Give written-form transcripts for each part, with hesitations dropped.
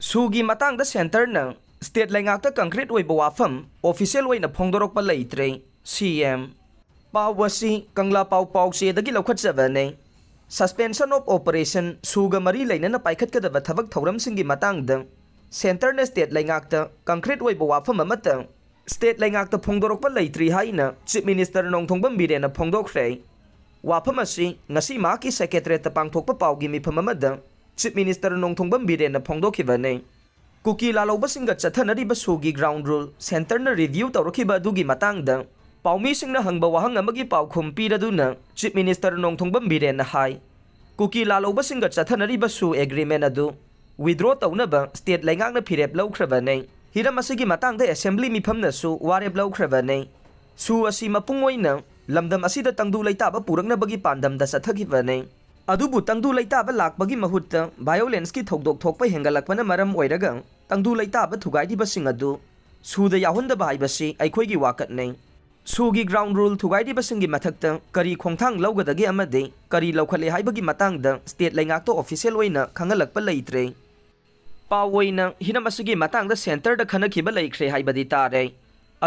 ꯁꯨꯒꯤ ꯃꯇꯥꯡꯗ ꯁꯦꯟꯇꯔꯅ state ꯂꯩꯉꯥꯛꯇ concrete ꯑꯣꯏꯕ ꯋꯥꯐꯝ ꯑꯣꯐꯤꯁꯤꯌꯦꯜ ꯑꯣꯏꯅ ꯐꯣꯡꯗꯣꯔꯛꯄ ꯂꯩꯇ꯭ꯔꯦ ꯁꯤꯑꯦꯝ ꯄꯥꯎ ꯑꯁꯤ ꯀꯪꯂꯥ ꯄꯥꯎꯆꯦꯗꯒꯤ ꯂꯧꯈꯠꯆꯕꯅꯤ ꯁꯁꯄꯦꯟꯁꯟ ꯑꯣꯐ ꯑꯣꯄꯔꯦꯁꯟ ꯁꯨꯒ ꯃꯔꯤ ꯂꯩꯅꯅ ꯄꯥꯏꯈꯠꯀꯗꯕ ꯊꯕꯛ ꯊꯧꯔꯝꯁꯤꯡꯒꯤ ꯃꯇꯥꯡꯗ ꯁꯦꯟꯇꯔꯅ ꯁ꯭ꯇꯦꯠ ꯂꯩꯉꯥꯛꯇ ꯀꯪꯀ꯭ꯔꯤꯠ ꯑꯣꯏꯕ ꯋꯥꯐꯝ ꯑꯃꯠꯇ ꯁ꯭ꯇꯦꯠ ꯂꯩꯉꯥꯛꯇ ꯐꯣꯡꯗꯣꯔꯛꯄ ꯂꯩꯇ꯭ꯔꯤ ꯍꯥꯏꯅ ꯆꯤꯞ ꯃꯤꯅꯤꯁꯇꯔ ꯅꯣꯡꯊꯣꯝꯕꯝ ꯕꯤꯔꯦꯟꯅ ꯐꯣꯡꯗꯣꯛꯈ꯭ꯔꯦ ꯋꯥꯐꯝ ꯑꯁꯤ ꯉꯁꯤ ꯃꯍꯥꯛꯀꯤ ꯁꯦꯀ꯭ꯔꯦꯇꯔꯤꯌꯦꯠꯇ ꯄꯥꯡꯊꯣꯛꯄ ꯄꯥꯎꯒꯤ ꯃꯤꯐꯝ ꯑꯃꯗ ꯆꯤꯞ ꯃꯤꯅꯤꯁꯇꯔ ꯅꯣꯡꯊꯣꯝꯕꯝ ꯕꯤꯔꯦꯟꯅ ꯐꯣꯡꯗꯣꯛꯈꯤꯕꯅꯤ ꯀꯨꯀꯤ ꯂꯥꯂꯧꯕꯁꯤꯡꯒ ꯆꯠꯊꯅꯔꯤꯕ ꯁꯨꯒꯤ ꯒ꯭ꯔꯥꯎꯟ ꯔꯨꯜ ꯁꯦꯟꯇꯔꯅ ꯔꯤꯚ꯭ꯌꯨ ꯇꯧꯔꯛꯈꯤꯕ ꯑꯗꯨꯒꯤ ꯃꯇꯥꯡꯗ ꯄꯥꯎꯃꯤꯁꯤꯡꯅ ꯍꯪꯕ ꯋꯥꯍꯪ ꯑꯃꯒꯤ ꯄꯥꯎꯈꯨꯝ ꯄꯤꯔꯗꯨꯅ ꯆꯤꯞ ꯃꯤꯅꯤꯁꯇꯔ ꯅꯣꯡꯊꯣꯝꯕꯝ ꯕꯤꯔꯦꯟꯅ ꯍꯥꯏ ꯀꯨꯀꯤ ꯂꯥꯂꯧꯕꯁꯤꯡꯒ ꯆꯠꯊꯅꯔꯤꯕ ꯁꯨ ꯑꯦꯒ꯭ꯔꯤꯃꯦꯟ ꯑꯗꯨ ꯋꯤꯗ꯭ꯔꯣ ꯇꯧꯅꯕ ꯁ꯭ꯇꯦꯠ ꯂꯩꯉꯥꯛꯅ ꯐꯤꯔꯦꯞ ꯂꯧꯈ꯭ꯔꯕꯅꯤ ꯍꯤꯔꯝ ꯑꯁꯤꯒꯤ ꯃꯇꯥꯡꯗ ꯑꯦꯁꯦꯝꯕ꯭ꯂꯤ ꯃꯤꯐꯝꯅꯁꯨ ꯋꯥꯔꯦꯞ ꯂꯧꯈ꯭ꯔꯕꯅꯤ ꯁꯨ ꯑꯁꯤ ꯃꯄꯨꯡ ꯑꯣꯏꯅ ꯂꯝꯗꯝ ꯑꯁꯤꯗ ꯇꯪꯗꯨ ꯂꯩꯇꯥꯕ ꯄꯨꯔꯛꯅꯕꯒꯤ ꯄꯥꯟꯗꯝꯗ ꯆꯠꯊꯈꯤꯕꯅꯤ ꯑꯗꯨꯕꯨ ꯇꯪꯗꯨ ꯂꯩꯇꯥꯕ ꯂꯥꯛꯄꯒꯤ ꯃꯍꯨꯠꯇ ꯚꯥꯏꯑꯣꯂꯦꯟꯁꯀꯤ ꯊꯧꯗꯣꯛ ꯊꯣꯛꯄ ꯍꯦꯟꯒꯠꯂꯛꯄꯅ ꯃꯔꯝ ꯑꯣꯏꯔꯒ ꯇꯪꯗꯨ ꯂꯩꯇꯥꯕ ꯊꯨꯒꯥꯏꯔꯤꯕꯁꯤꯡ ꯑꯗꯨ ꯁꯨꯗ ꯌꯥꯎꯍꯟꯗꯕ ꯍꯥꯏꯕꯁꯤ ꯑꯩꯈꯣꯏꯒꯤ ꯋꯥꯀꯠꯅꯤ ꯁꯨꯒꯤ ꯒ꯭ꯔꯥꯎꯟ ꯔꯨꯜ ꯊꯨꯒꯥꯏꯔꯤꯕꯁꯤꯡꯒꯤ ꯃꯊꯛꯇ ꯀꯔꯤ ꯈꯣꯡꯊꯥꯡ ꯂꯧꯒꯗꯒꯦ ꯑꯃꯗꯤ ꯀꯔꯤ ꯂꯧꯈꯠꯂꯦ ꯍꯥꯏꯕꯒꯤ ꯃꯇꯥꯡꯗ ꯁ꯭ꯇꯦꯠ ꯂꯩꯉꯥꯛꯇ ꯑꯣꯐꯤꯁꯤꯌꯦꯜ ꯑꯣꯏꯅ ꯈꯪꯍꯜꯂꯛꯄ ꯂꯩꯇ꯭ꯔꯦ ꯄꯥꯎ ꯑꯣꯏꯅ ꯍꯤꯔꯝ ꯑꯁꯤꯒꯤ ꯃꯇꯥꯡꯗ ꯁꯦꯟꯇꯔꯗ ꯈꯟꯅꯈꯤꯕ ꯂꯩꯈ꯭ꯔꯦ ꯍꯥꯏꯕꯗꯤ ꯇꯥꯔꯦ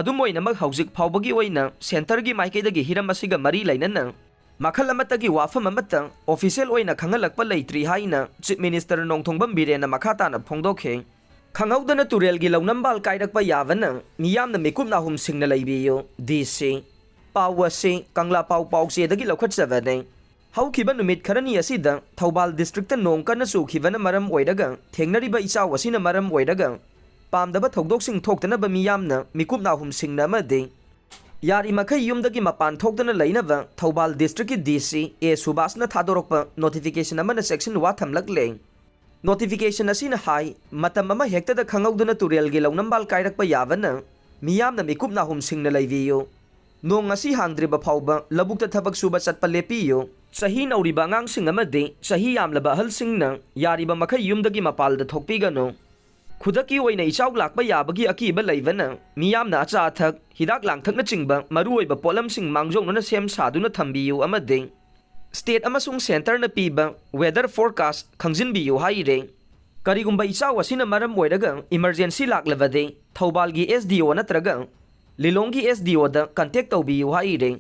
ꯑꯗꯨꯝ ꯑꯣꯏꯅꯃꯛ ꯍꯧꯖꯤꯛ ꯐꯥꯎꯕꯒꯤ ꯑꯣꯏꯅ ꯁꯦꯟꯇꯔꯒꯤ ꯃꯥꯏꯀꯩꯗꯒꯤ ꯍꯤꯔꯝ ꯑꯁꯤꯒ ꯃꯔꯤ ꯂꯩꯅꯅ ꯃꯈꯜ ꯑꯃꯠꯇꯒꯤ ꯋꯥꯐꯝ ꯑꯃꯠꯇ ꯑꯣꯐꯤꯁꯤꯌꯦꯜ ꯑꯣꯏꯅ ꯈꯪꯍꯜꯂꯛꯄ ꯂꯩꯇ꯭ꯔꯤ ꯍꯥꯏꯅ ꯆꯤꯞ ꯃꯤꯅꯤꯁꯇꯔ ꯅꯣꯡꯊꯣꯝꯕꯝ ꯕꯤꯔꯦꯟꯅ ꯃꯈꯥ ꯇꯥꯅ ꯐꯣꯡꯗꯣꯛꯈꯤ ꯈꯪꯍꯧꯗꯅ ꯇꯨꯔꯦꯜꯒꯤ ꯂꯧꯅꯝꯕꯥꯜ ꯀꯥꯏꯔꯛꯄ ꯌꯥꯕꯅ ꯃꯤꯌꯥꯝꯅ ꯃꯤꯀꯨꯞ ꯅꯥꯍꯨꯝ ꯁꯤꯡꯅ ꯂꯩꯕꯤꯌꯨ ꯗꯤꯁꯤ ꯄꯥꯎ ꯑꯁꯤ ꯀꯪꯂꯥ ꯄꯥꯎꯆꯦꯗꯒꯤ ꯂꯧꯈꯠꯆꯕꯅꯤ ꯍꯧꯈꯤꯕ ꯅꯨꯃꯤꯠ ꯈꯔꯅꯤ ꯑꯁꯤꯗ ꯊꯧꯕꯥꯜ ꯗꯤꯁꯇ꯭ꯔꯤꯛꯇ ꯅꯣꯡ ꯀꯟꯅ ꯆꯨꯈꯤꯕꯅ ꯃꯔꯝ ꯑꯣꯏꯔꯒ ꯊꯦꯡꯅꯔꯤꯕ ꯏꯆꯥꯎ ꯑꯁꯤꯅ ꯃꯔꯝ ꯑꯣꯏꯔꯒ ꯄꯥꯝꯗꯕ ꯊꯧꯗꯣꯛꯁꯤꯡ ꯊꯣꯛꯇꯅꯕ ꯃꯤꯌꯥꯝꯅ ꯃꯤꯀꯨꯞ ꯅꯥꯍꯨꯝ ꯁꯤꯡꯅ ꯑꯃꯗꯤ ꯌꯥꯔꯤꯃꯈꯩ ꯌꯨꯝꯗꯒꯤ ꯃꯄꯥꯟ ꯊꯣꯛꯇꯅ ꯂꯩꯅꯕ ꯊꯧꯕꯥꯜ ꯗꯤꯁꯇ꯭ꯔꯤꯛꯀꯤ ꯗꯤꯁꯤ ꯑꯦ ꯁꯨꯕꯥꯁꯅ ꯊꯥꯗꯣꯔꯛꯄ ꯅꯣꯇꯤꯐꯤꯀꯦꯁꯟ ꯑꯃꯅ ꯆꯦꯛꯁꯤꯟ ꯋꯥ ꯊꯝꯂꯛꯂꯦ ꯅꯣꯇꯤꯐꯤꯀꯦꯁꯟ ꯑꯁꯤꯅ ꯍꯥꯏ ꯃꯇꯝ ꯑꯃ ꯍꯦꯛꯇꯗ ꯈꯪꯍꯧꯗꯅ ꯇꯨꯔꯦꯜꯒꯤ ꯂꯧꯅꯝꯕꯥꯜ ꯀꯥꯏꯔꯛꯄ ꯌꯥꯕꯅ ꯃꯤꯌꯥꯝꯅ ꯃꯤꯀꯨꯞ ꯅꯥꯍꯨꯝ ꯁꯤꯡꯅ ꯂꯩꯕꯤꯌꯨ ꯅꯣꯡ ꯉꯁꯤ ꯍꯥꯡꯗ꯭ꯔꯤꯕ ꯐꯥꯎꯕ ꯂꯧꯕꯨꯛꯇ ꯊꯕꯛ ꯁꯨꯕ ꯆꯠꯄ ꯂꯦꯞꯄꯤꯌꯨ ꯆꯍꯤ ꯅꯧꯔꯤꯕ ꯑꯉꯥꯡꯁꯤꯡ ꯑꯃꯗꯤ ꯆꯍꯤ ꯌꯥꯝꯂꯕ ꯑꯍꯜꯁꯤꯡꯅ ꯌꯥꯔꯤꯕ ꯃꯈꯩ ꯌꯨꯝꯗꯒꯤ ꯃꯄꯥꯟꯗ ꯊꯣꯛꯄꯤꯒꯅꯨ ꯈꯨꯗꯛꯀꯤ ꯑꯣꯏꯅ ꯏꯆꯥꯎ ꯂꯥꯛꯄ ꯌꯥꯕꯒꯤ ꯑꯀꯤꯕ ꯂꯩꯕꯅ ꯃꯤꯌꯥꯝꯅ ꯑꯆꯥ ꯑꯊꯛ ꯍꯤꯗꯥꯛ ꯂꯥꯡꯊꯛꯅꯆꯤꯡꯕ ꯃꯔꯨꯑꯣꯏꯕ ꯄꯣꯠꯂꯝꯁꯤꯡ ꯃꯥꯡꯖꯧꯅꯅ ꯁꯦꯝ ꯁꯥꯗꯨꯅ ꯊꯝꯕꯤꯌꯨ ꯑꯃꯗꯤ ꯁ꯭ꯇꯦꯠ ꯑꯃꯁꯨꯡ ꯁꯦꯟꯇꯔꯅ ꯄꯤꯕ ꯋꯦꯗꯔ ꯐꯣꯔꯀꯥꯁꯠ ꯈꯪꯖꯤꯟꯕꯤꯌꯨ ꯍꯥꯏꯔꯦ ꯀꯔꯤꯒꯨꯝꯕ ꯏꯆꯥꯎ ꯑꯁꯤꯅ ꯃꯔꯝ ꯑꯣꯏꯔꯒ ꯏꯃꯔꯖꯦꯟꯁꯤ ꯂꯥꯛꯂꯕꯗꯤ ꯊꯧꯕꯥꯜꯒꯤ SDO ꯅꯠꯇ꯭ꯔꯒ ꯂꯤꯂꯣꯡꯒꯤ SDOꯗ ꯀꯟꯇꯦꯛ ꯇꯧꯕꯤꯌꯨ ꯍꯥꯏꯔꯦ